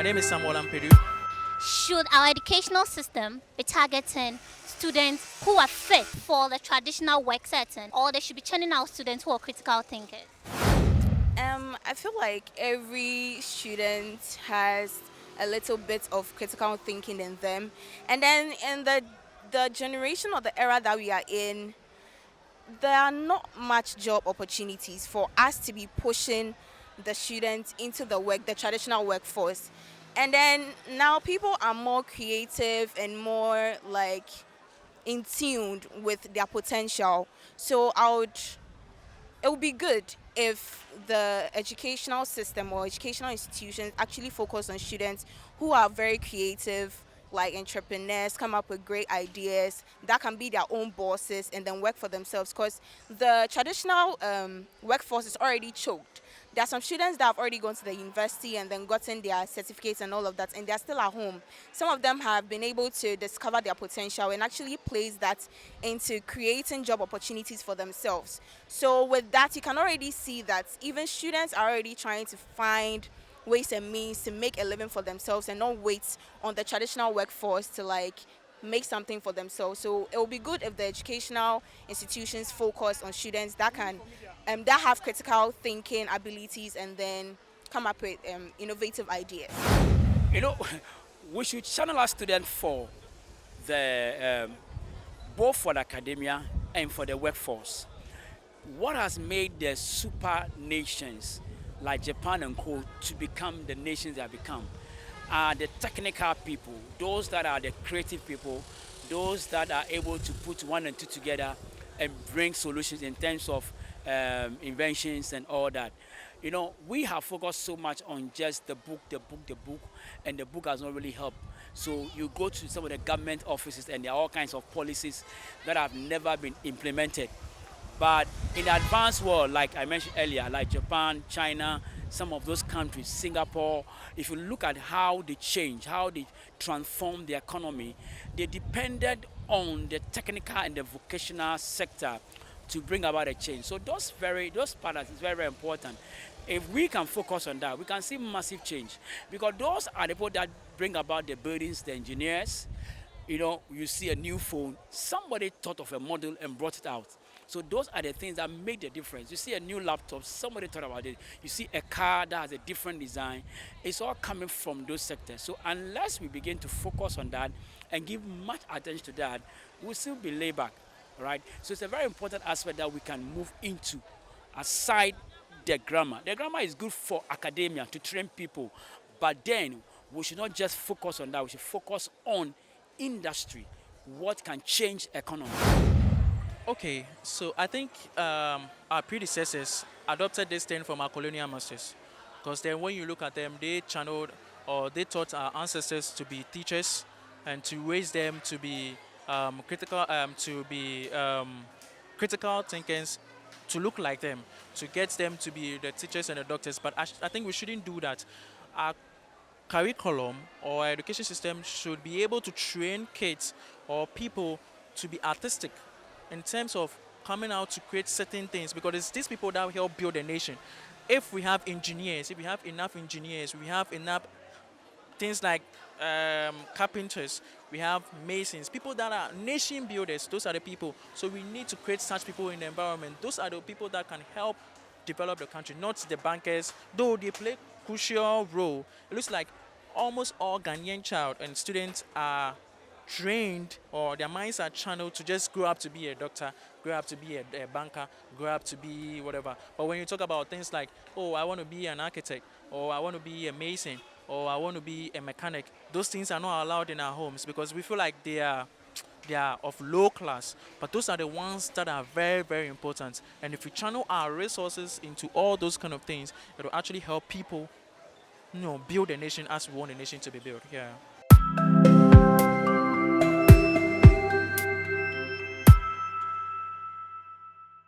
name is Samuel Ampedu. Should our educational system be targeting students who are fit for the traditional work setting, or they should be churning out students who are critical thinkers? I feel like every student has a little bit of critical thinking in them, and then in the generation or the era that we are in, there are not much job opportunities for us to be pushing the students into the traditional workforce. And then now people are more creative and more like in tune with their potential. So it would be good if the educational system or educational institutions actually focus on students who are very creative, like entrepreneurs, come up with great ideas that can be their own bosses and then work for themselves. Because the traditional workforce is already choked. There are some students that have already gone to the university and then gotten their certificates and all of that, and they're still at home. Some of them have been able to discover their potential and actually place that into creating job opportunities for themselves. So with that, you can already see that even students are already trying to find ways and means to make a living for themselves and not wait on the traditional workforce to like make something for themselves. So it will be good if the educational institutions focus on students that can that have critical thinking abilities and then come up with innovative ideas. You know, we should channel our students for the both for the academia and for the workforce. What has made the super nations like Japan and Co to become the nations they have become are the technical people, those that are the creative people, those that are able to put one and two together and bring solutions in terms of inventions and all that. You know, we have focused so much on just the book, and the book has not really helped. So you go to some of the government offices and there are all kinds of policies that have never been implemented. But in the advanced world, like I mentioned earlier, like Japan, China, some of those countries, Singapore, if you look at how they change, how they transform the economy, they depended on the technical and the vocational sector to bring about a change. So those patterns is very, very important. If we can focus on that, we can see massive change, because those are the people that bring about the buildings, the engineers. You know, you see a new phone, somebody thought of a model and brought it out. So those are the things that make the difference. You see a new laptop, somebody thought about it. You see a car that has a different design. It's all coming from those sectors. So unless we begin to focus on that and give much attention to that, we'll still be laid back, right? So it's a very important aspect that we can move into, aside the grammar. The grammar is good for academia to train people, but then we should not just focus on that. We should focus on industry, what can change economy. Okay, so I think our predecessors adopted this thing from our colonial masters, because then when you look at them, they channeled or they taught our ancestors to be teachers and to raise them to be critical thinkers, to look like them, to get them to be the teachers and the doctors. But I think we shouldn't do that. Our curriculum or our education system should be able to train kids or people to be artistic in terms of coming out to create certain things, because it's these people that will help build a nation. If we have engineers, if we have enough engineers, we have enough things like carpenters, we have masons, people that are nation builders. Those are the people. So we need to create such people in the environment. Those are the people that can help develop the country, not the bankers, though they play crucial role. It looks like almost all Ghanaian child and students are trained, or their minds are channeled to just grow up to be a doctor, grow up to be a banker, grow up to be whatever. But when you talk about things like, oh, I want to be an architect, or I want to be a mason, or I want to be a mechanic, those things are not allowed in our homes because we feel like they are of low class. But those are the ones that are very, very important. And if we channel our resources into all those kind of things, it will actually help people, build a nation as we want a nation to be built. Yeah.